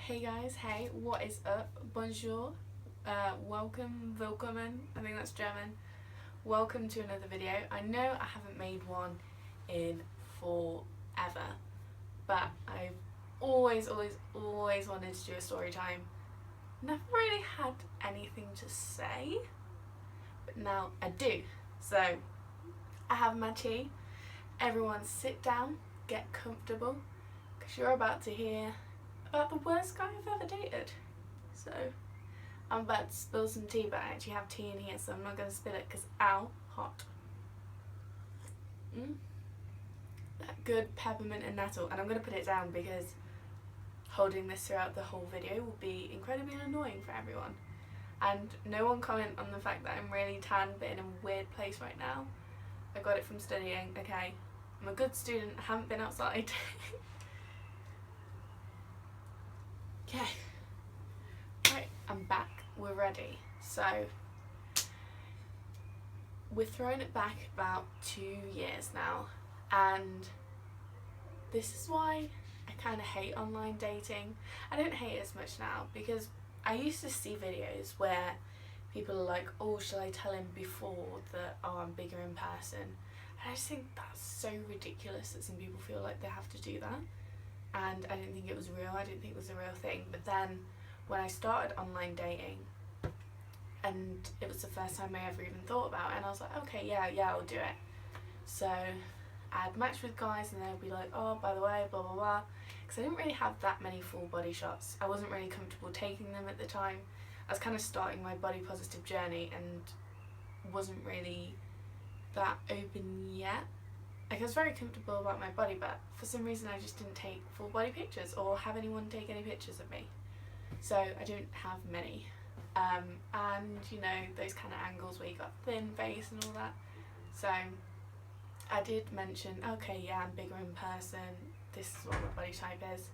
Hey guys, hey, what is up? Bonjour, welcome, willkommen, I think that's German. Welcome to another video. I know I haven't made one in forever, but I've always wanted to do a story time. Never really had anything to say, but now I do. So, I have my tea. Everyone sit down, get comfortable, because you're about to hear about the worst guy I've ever dated. So I'm about to spill some tea, but I actually have tea in here, so I'm not going to spill it because ow, hot. That good peppermint and nettle, and I'm going to put it down because holding this throughout the whole video will be incredibly annoying for everyone. And no one comment on the fact that I'm really tan but in a weird place right now. I got it from studying, okay. I'm a good student, I haven't been outside. Okay, right, I'm back, we're ready. So, we're throwing it back about 2 years now, and this is why I kind of hate online dating. I don't hate it as much now, because I used to see videos where people are like, oh, shall I tell him before that, oh, I'm bigger in person? And I just think that's so ridiculous that some people feel like they have to do that. And I didn't think it was real, I didn't think it was a real thing. But then when I started online dating, and it was the first time I ever even thought about it, and I was like, okay, yeah, I'll do it. So I'd match with guys and they'd be like, oh, by the way, blah blah blah, because I didn't really have that many full body shots. I wasn't really comfortable taking them at the time. I was kind of starting my body positive journey and wasn't really that open yet. Like, I was very comfortable about my body, but for some reason I just didn't take full body pictures or have anyone take any pictures of me. So I don't have many. And you know, those kind of angles where you got thin face and all that. So I did mention, okay, yeah, I'm bigger in person, this is what my body type is.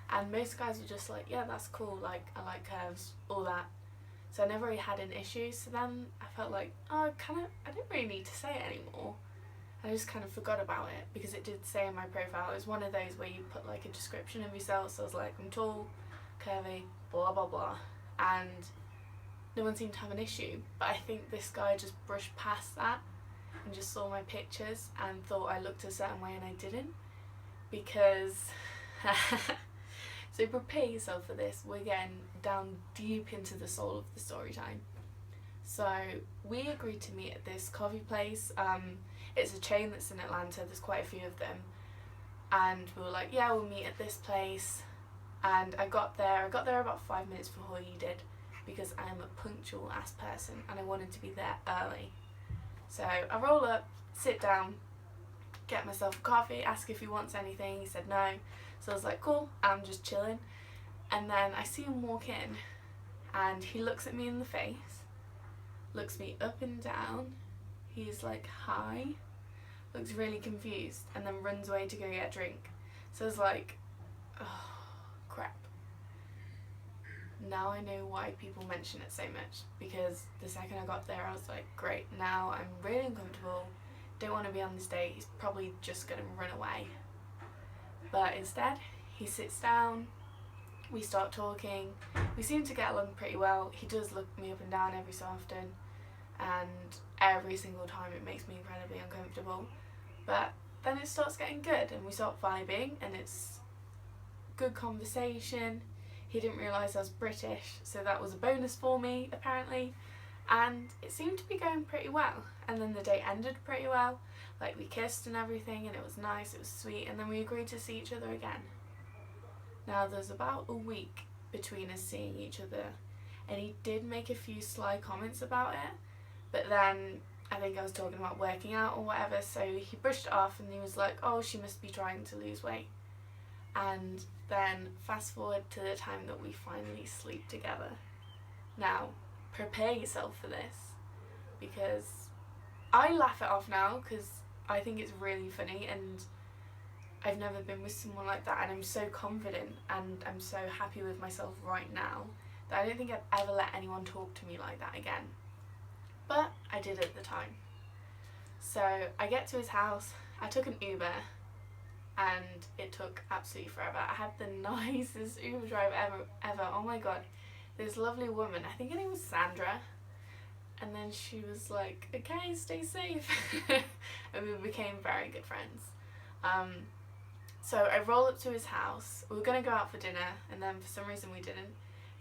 And most guys were just like, yeah, that's cool, like, I like curves, all that. So I never really had an issue. So then I felt like, oh, I didn't really need to say it anymore. I just kind of forgot about it because it did say in my profile, it was one of those where you put like a description of yourself. So I was like, I'm tall, curvy, blah blah blah, and no one seemed to have an issue. But I think this guy just brushed past that and just saw my pictures and thought I looked a certain way and I didn't, because so prepare yourself for this. We're getting down deep into the soul of the story time. So we agreed to meet at this coffee place. It's a chain that's in Atlanta, there's quite a few of them. And we were like, yeah, we'll meet at this place. And I got there about 5 minutes before he did, because I am a punctual ass person and I wanted to be there early. So I roll up, sit down, get myself a coffee, ask if he wants anything. He said no. So I was like, cool, I'm just chilling. And then I see him walk in and he looks at me in the face, looks me up and down. He's like, hi, looks really confused, and then runs away to go get a drink. So I was like, oh, crap. Now I know why people mention it so much, because the second I got there I was like, great, now I'm really uncomfortable, don't want to be on this date, he's probably just going to run away. But instead, he sits down, we start talking, we seem to get along pretty well. He does look me up and down every so often, and every single time it makes me incredibly uncomfortable. But then it starts getting good and we start vibing and it's good conversation. He didn't realise I was British, so that was a bonus for me apparently, and it seemed to be going pretty well. And then the date ended pretty well, like we kissed and everything, and it was nice, it was sweet, and then we agreed to see each other again. Now there's about a week between us seeing each other, and he did make a few sly comments about it, but then I think I was talking about working out or whatever, so he brushed it off and he was like, oh, she must be trying to lose weight. And then fast forward to the time that we finally sleep together. Now, prepare yourself for this, because I laugh it off now because I think it's really funny, and I've never been with someone like that, and I'm so confident and I'm so happy with myself right now that I don't think I'd ever let anyone talk to me like that again. But I did at the time. So I get to his house, I took an Uber, and it took absolutely forever. I had the nicest Uber driver ever. Oh my god. This lovely woman, I think her name was Sandra, and then she was like, okay, stay safe. And we became very good friends. So I rolled up to his house. We were going to go out for dinner, and then for some reason we didn't,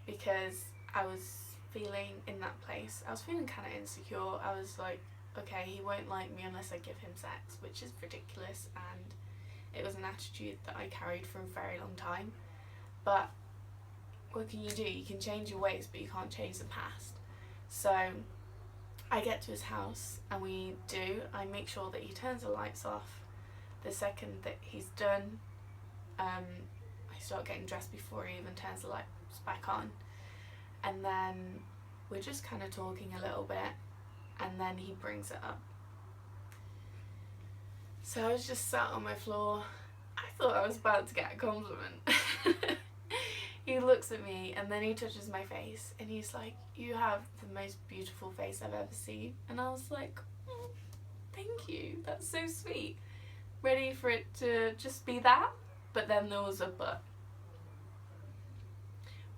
because I was feeling in that place. I was feeling kind of insecure. I was like, okay, he won't like me unless I give him sex, which is ridiculous, and it was an attitude that I carried for a very long time. But what can you do? You can change your ways, but you can't change the past. So I get to his house, and I make sure that he turns the lights off. The second that he's done, I start getting dressed before he even turns the lights back on. And then we're just kind of talking a little bit, and then he brings it up. So I was just sat on my floor. I thought I was about to get a compliment. He looks at me, and then he touches my face, and he's like, you have the most beautiful face I've ever seen. And I was like, oh, thank you, that's so sweet. Ready for it to just be that, but then there was a but.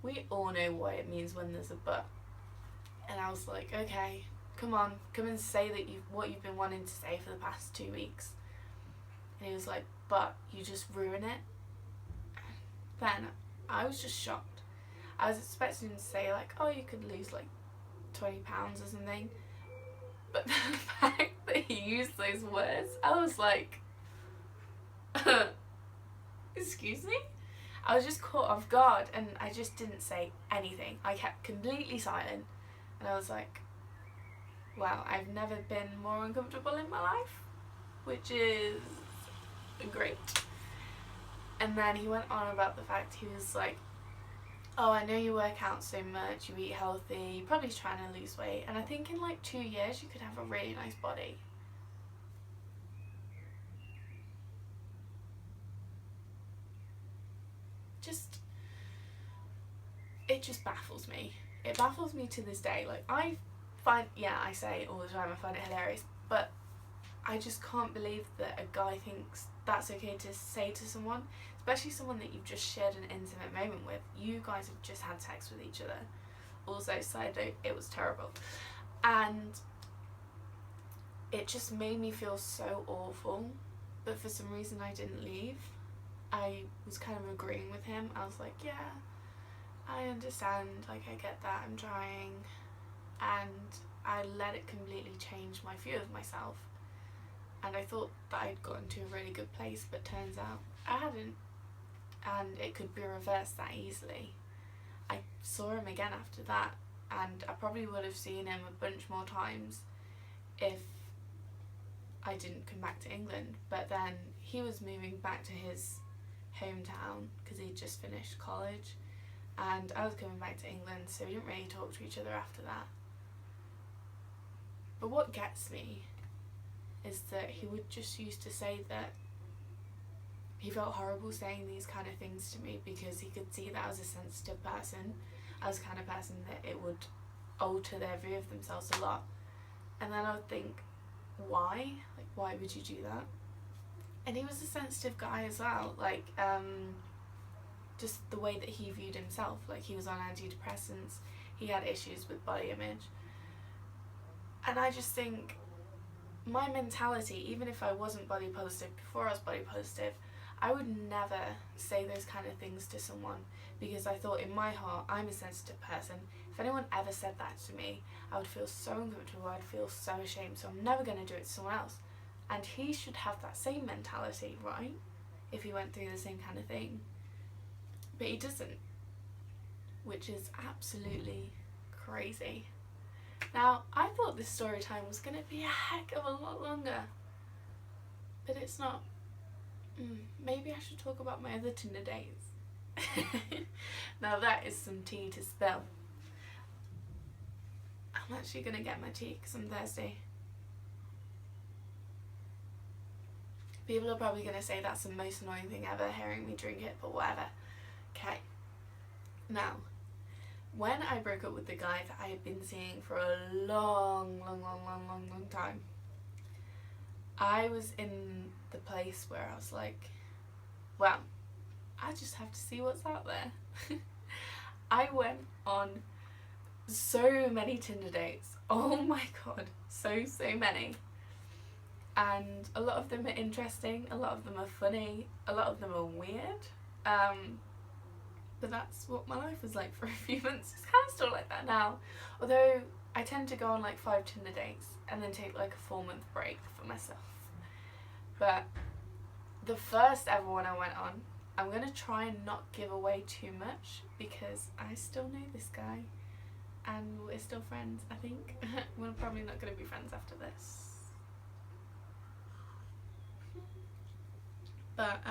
We all know what it means when there's a but. And I was like, okay, come on, come and say that what you've been wanting to say for the past 2 weeks. And he was like, but you just ruin it. Then I was just shocked. I was expecting him to say like, oh, you could lose like 20 pounds or something. But the fact that he used those words, I was like, excuse me? I was just caught off guard, and I just didn't say anything. I kept completely silent, and I was like, wow, I've never been more uncomfortable in my life, which is great. And then he went on about the fact, he was like, oh, I know you work out so much, you eat healthy, you're probably trying to lose weight, and I think in like 2 years you could have a really nice body. It just baffles me. It baffles me to this day. Like, I say it all the time, I find it hilarious, but I just can't believe that a guy thinks that's okay to say to someone, especially someone that you've just shared an intimate moment with. You guys have just had sex with each other. Also, side note, it was terrible. And it just made me feel so awful, but for some reason I didn't leave. I was kind of agreeing with him. I was like, yeah, I understand, like, I get that, I'm trying. And I let it completely change my view of myself. And I thought that I'd gotten to a really good place, but turns out I hadn't. And it could be reversed that easily. I saw him again after that, and I probably would have seen him a bunch more times if I didn't come back to England. But then he was moving back to his hometown because he'd just finished college, and I was coming back to England, so we didn't really talk to each other after that. But what gets me is that he would just used to say that he felt horrible saying these kind of things to me because he could see that I was a sensitive person. I was the kind of person that it would alter their view of themselves a lot. And then I would think, why? Like, why would you do that? And he was a sensitive guy as well. Like, just the way that he viewed himself. Like, he was on antidepressants. He had issues with body image. And I just think, my mentality, even if I wasn't body positive before I was body positive, I would never say those kind of things to someone, because I thought in my heart, I'm a sensitive person. If anyone ever said that to me, I would feel so uncomfortable, I'd feel so ashamed, so I'm never going to do it to someone else. And he should have that same mentality, right? If he went through the same kind of thing. But he doesn't, which is absolutely crazy. Now, I thought this story time was going to be a heck of a lot longer, but it's not. Maybe I should talk about my other Tinder dates. Now that is some tea to spill. I'm actually going to get my tea because I'm thirsty. People are probably going to say that's the most annoying thing ever, hearing me drink it, but whatever. Okay. Now, when I broke up with the guy that I had been seeing for a long time, I was in the place where I was like, well, I just have to see what's out there. I went on so many Tinder dates. Oh my god, so many. And a lot of them are interesting, a lot of them are funny, a lot of them are weird. But that's what my life was like for a few months. It's kind of still like that now. Although I tend to go on like 5 Tinder dates and then take like a 4-month break for myself. But the first ever one I went on, I'm going to try and not give away too much because I still know this guy and we're still friends, I think. We're probably not going to be friends after this. But,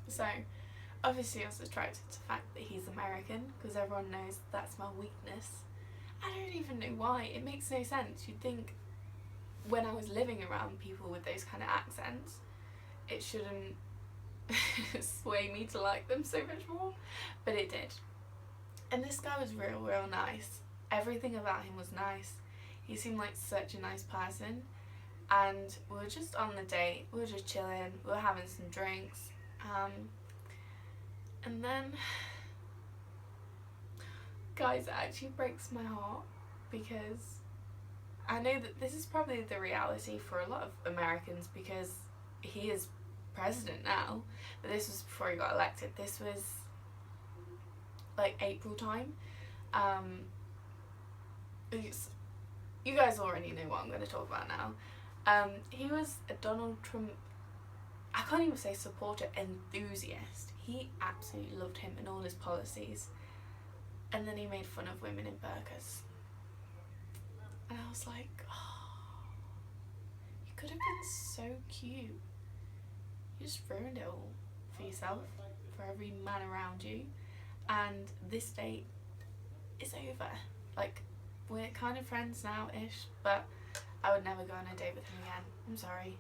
so, obviously I was attracted to the fact that he's American, because everyone knows that's my weakness. I don't even know why, it makes no sense. You'd think when I was living around people with those kind of accents, it shouldn't sway me to like them so much more, but it did. And this guy was real nice. Everything about him was nice. He seemed like such a nice person. And we were just on the date, we were just chilling, we were having some drinks, and then, guys, it actually breaks my heart because I know that this is probably the reality for a lot of Americans because he is president now, but this was before he got elected. This was like April time. You guys already know what I'm going to talk about now. He was a Donald Trump, I can't even say supporter, enthusiast. He absolutely loved him and all his policies. And then he made fun of women in burqas. And I was like, oh, you could have been so cute. You just ruined it all for yourself, for every man around you. And this date is over. Like, we're kind of friends now-ish, but I would never go on a date with him again. I'm sorry.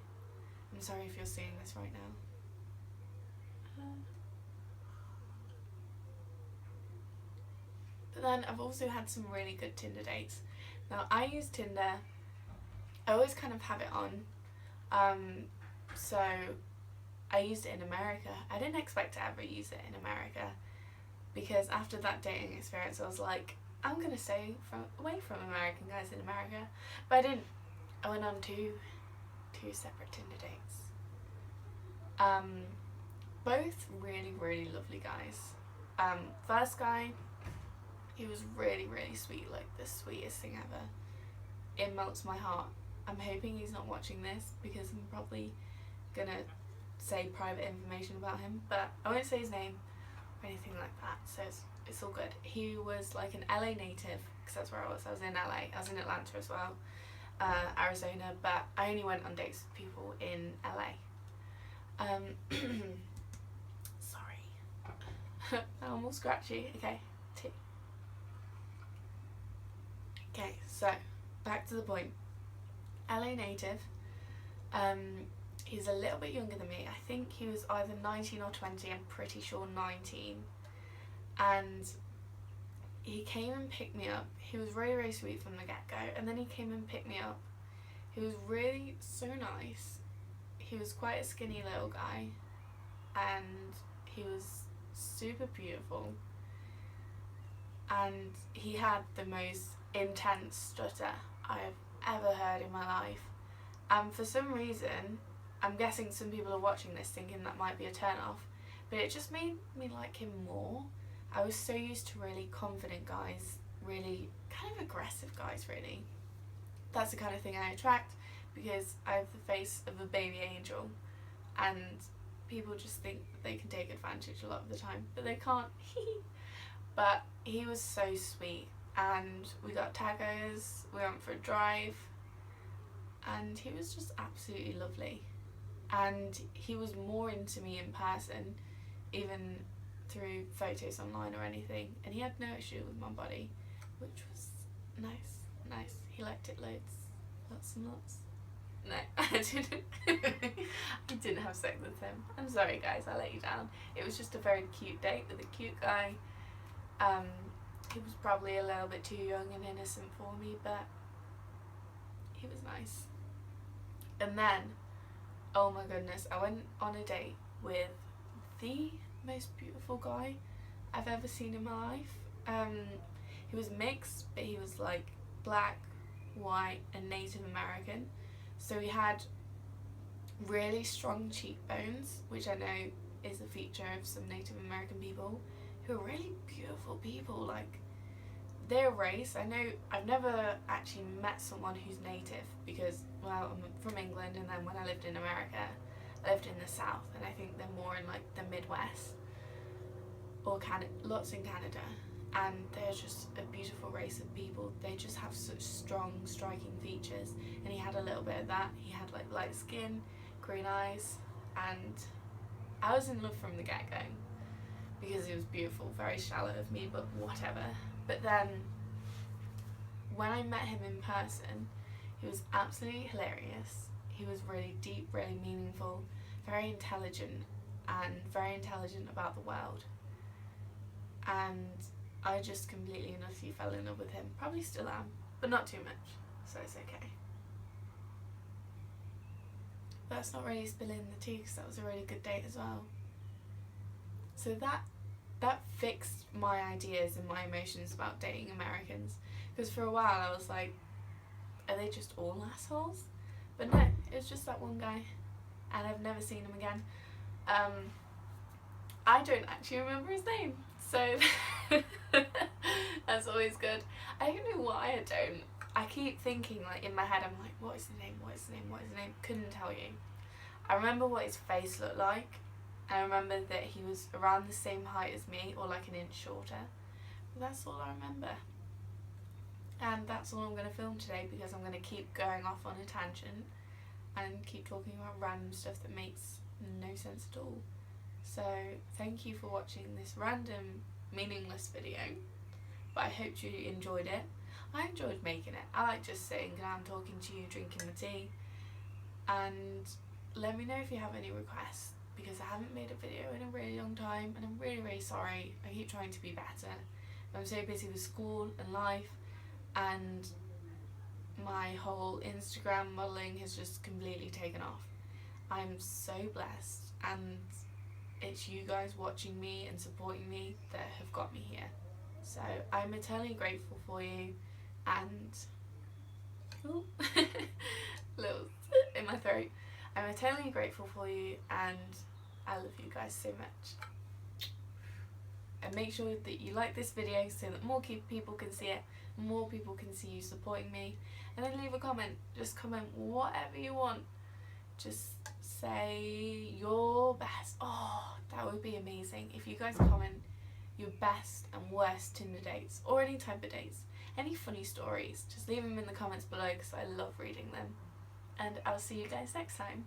I'm sorry if you're seeing this right now. But then I've also had some really good Tinder dates. Now, I use Tinder. I always kind of have it on. So I used it in America. I didn't expect to ever use it in America because after that dating experience, I was like, I'm going to stay away from American guys in America. But I didn't. I went on two separate Tinder dates. Both really lovely guys. First guy, he was really sweet, like the sweetest thing ever. It melts my heart. I'm hoping he's not watching this because I'm probably gonna say private information about him, but I won't say his name or anything like that, so it's all good. He was like an LA native, because that's where I was. I was in LA. I was in Atlanta as well. Arizona, but I only went on dates with people in LA. Sorry. I'm all scratchy. Okay, tea. Okay, so back to the point. LA native. He's a little bit younger than me. I think he was either 19 or 20. I'm pretty sure 19. And he came and picked me up. He was very sweet from the get-go, and then he came and picked me up. He was really so nice. He was quite a skinny little guy, and he was super beautiful, and he had the most intense stutter I've ever heard in my life. And for some reason, I'm guessing some people are watching this thinking that might be a turn off, but it just made me like him more. I was so used to really confident guys, really kind of aggressive guys, really. That's the kind of thing I attract because I have the face of a baby angel, and people just think that they can take advantage a lot of the time, but they can't. But he was so sweet, and we got tacos, we went for a drive, and he was just absolutely lovely. And he was more into me in person, even through photos online or anything, and he had no issue with my body, which was nice. He liked it lots and lots. No, I didn't. I didn't have sex with him. I'm sorry guys, I let you down. It was just a very cute date with a cute guy. He was probably a little bit too young and innocent for me, but he was nice. And then, oh my goodness, I went on a date with the most beautiful guy I've ever seen in my life. He was mixed, but he was like black, white and Native American. So he had really strong cheekbones, which I know is a feature of some Native American people who are really beautiful people. Like, their race, I know I've never actually met someone who's native because, well, I'm from England, and then when I lived in America, I lived in the south, and I think they're more in like the Midwest or lots in Canada, and they're just a beautiful race of people. They just have such strong, striking features, and he had a little bit of that. He had like light skin, green eyes, and I was in love from the get-go because it was beautiful. Very shallow of me, but whatever. But then when I met him in person, he was absolutely hilarious. He was really deep, really meaningful, very intelligent, and very intelligent about the world. And I just completely and utterly fell in love with him. Probably still am, but not too much, so it's okay. That's not really spilling the tea because that was a really good date as well. So that fixed my ideas and my emotions about dating Americans, because for a while I was like, are they just all assholes? But no, it was just that one guy, and I've never seen him again. I don't actually remember his name, so that's always good. I don't know why I don't. I keep thinking, like, in my head, I'm like, what is his name, what is his name, what is his name? Couldn't tell you. I remember what his face looked like, and I remember that he was around the same height as me, or like an inch shorter. But that's all I remember. And that's all I'm going to film today, because I'm going to keep going off on a tangent and keep talking about random stuff that makes no sense at all. So thank you for watching this random, meaningless video, but I hope you enjoyed it. I enjoyed making it. I like just sitting down, talking to you, drinking my tea. And let me know if you have any requests, because I haven't made a video in a really long time, and I'm really, really sorry. I keep trying to be better. I'm so busy with school and life, and my whole Instagram modelling has just completely taken off. I'm so blessed, and it's you guys watching me and supporting me that have got me here. So I'm eternally grateful for you, and little in my throat. I'm eternally grateful for you, and I love you guys so much. And make sure that you like this video so that more people can see it, more people can see you supporting me. And then leave a comment. Just comment whatever you want. Just say your best. Oh, that would be amazing if you guys comment your best and worst Tinder dates, or any type of dates, any funny stories. Just leave them in the comments below, because I love reading them. And I'll see you guys next time.